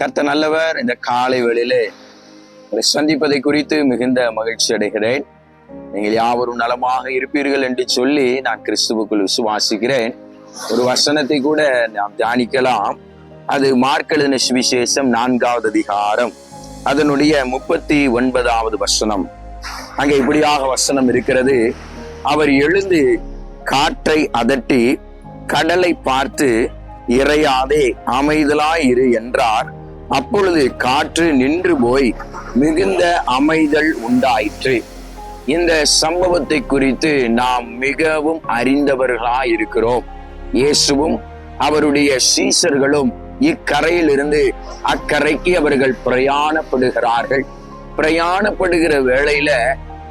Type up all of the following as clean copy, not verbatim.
கர்த்தர் நல்லவர். இந்த காலை வேளையிலே சந்திப்பதை குறித்து மிகுந்த மகிழ்ச்சி அடைகிறேன். நீங்கள் யாவரும் நலமாக இருப்பீர்கள் என்று சொல்லி நான் கிறிஸ்துவுக்குள் விசுவாசிக்கிறேன். ஒரு வசனத்தை கூட நாம் தியானிக்கலாம். அது மார்க் எழுதின சுவிசேஷம் 4வது அதிகாரம் அதனுடைய 39வது வசனம். அங்கே இப்படியாக வசனம் இருக்கிறது. அவர் எழுந்து காற்றை அதட்டி கடலை பார்த்து, இறையாதே, அமைதலாயிரு என்றார். அப்பொழுது காற்று நின்று போய் மிகுந்த அமைதல் உண்டாயிற்று. இந்த சம்பவத்தை குறித்து நாம் மிகவும் அறிந்தவர்களாய் இருக்கிறோம். இயேசுவும் அவருடைய சீஷர்களும் இக்கரையிலிருந்து அக்கரைக்கு அவர்கள் பிரயாணப்படுகிறார்கள். பிரயாணப்படுகிற வேளையில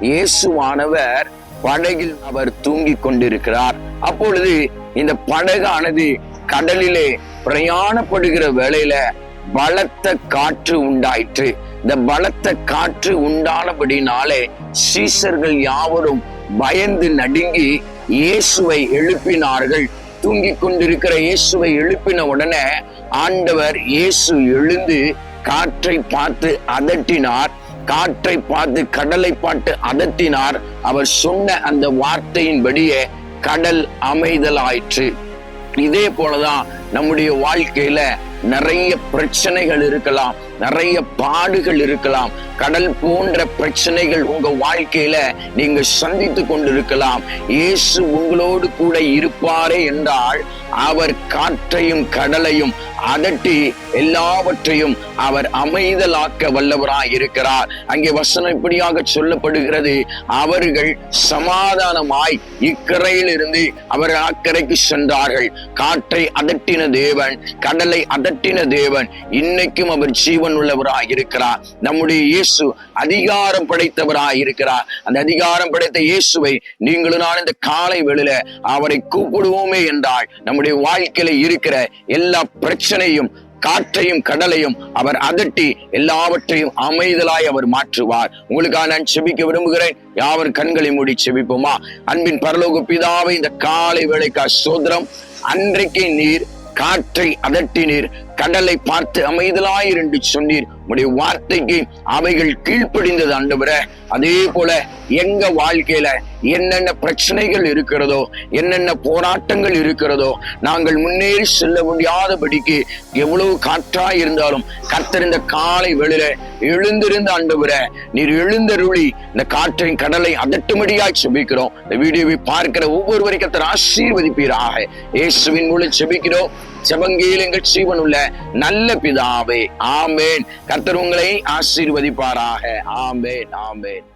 இயேசுவானவர் படகில் அவர் தூங்கிக் கொண்டிருக்கிறார். அப்பொழுது இந்த படகானது கடலிலே பிரயாணப்படுகிற வேளையில பலத்த காற்று உண்டாயிற்று. இந்த பலத்த காற்று உண்டானபடினாலே சீஷர்கள் யாவரும் பயந்து நடுங்கி இயேசுவை எழுப்பினார்கள். தூங்கிக் கொண்டிருக்கிற இயேசுவை எழுப்பின உடனே ஆண்டவர் இயேசு எழுந்து காற்றை பார்த்து அதட்டினார். காற்றை பார்த்து கடலை பார்த்து அதட்டினார். அவர் சொன்ன அந்த வார்த்தையின்படியே கடல் அமைதலாயிற்று. இதே போலதான் நம்முடைய வாழ்க்கையில நிறைய பிரச்சனைகள் இருக்கலாம், நிறைய பாடுகள் இருக்கலாம். கடல் போன்ற பிரச்சனைகள் உங்க வாழ்க்கையில நீங்க சந்தித்து கொண்டிருக்கலாம். இயேசு உங்களோடு கூட இருப்பாரே என்றால் அவர் காற்றையும் கடலையும் அதட்டி எல்லாவற்றையும் அவர் அமைதலாக்க வல்லவராய் இருக்கிறார். அங்கே வசனம் இப்படியாக சொல்லப்படுகிறது. அவர்கள் சமாதானமாய் இக்கரையில் இருந்து அவர்கள் அக்கரைக்கு சென்றார்கள். காற்றை அதட்டின தேவன், கடலை அதட்டின தேவன் இன்னைக்கும் அவர் ஜீவன் உள்ளவராய் இருக்கிறார். நம்முடைய இயேசு அதிகாரம் படைத்தவராய் இருக்கிறார். அந்த அதிகாரம் படைத்த இயேசுவை நீங்களும் நான் இந்த காலை வேளையில அவரை கூப்பிடுவோமே என்றால் நம்முடைய வாழ்க்கையில இருக்கிற எல்லா பிரச்சனையும் காற்றையும் கடலையும் அவர் அதட்டி எல்லாவற்றையும் அமைதலாய் அவர் மாற்றுவார். உங்களுக்காக நான் செபிக்க விரும்புகிறேன். யாவர் கண்களை மூடி செபிப்போமா? அன்பின் பரலோக பிதாவை, இந்த காலை வேளைக்கா ஸ்தோத்திரம். அன்றைக்கு நீர் காற்றை அதட்டினீர், கடலை பார்த்து அமைதலாயிரு என்று சொன்னீர். உடைய வார்த்தைக்கு அவைகள் கீழ்ப்படிந்தது ஆண்டவரே. அதே போல எங்க வாழ்க்கையில என்னென்ன பிரச்சனைகள் இருக்கிறதோ, என்னென்ன போராட்டங்கள் இருக்கிறதோ, நாங்கள் முன்னேறி செல்ல முடியாதபடிக்கு எவ்வளவு காற்றாய் இருந்தாலும் கர்த்தர் இந்த காலை வேளையில எழுந்திருந்த ஆண்டவரே, நீர் எழுந்தருளி இந்த காற்றை கடலை அதட்டும்படியாய் செபிக்கிறோம். இந்த வீடியோவை பார்க்கிற ஒவ்வொருவரையும் கர்த்தர் ஆசீர்வதிப்பீராக. இயேசுவின் மூலம் செபிக்கிறோம். செபங்கேல் எங்கள் ஜீவன் உள்ள நல்ல பிதாவே, ஆமேன். கர்த்தர் உங்களை ஆசீர்வதிப்பாராக. ஆமேன், ஆமேன்.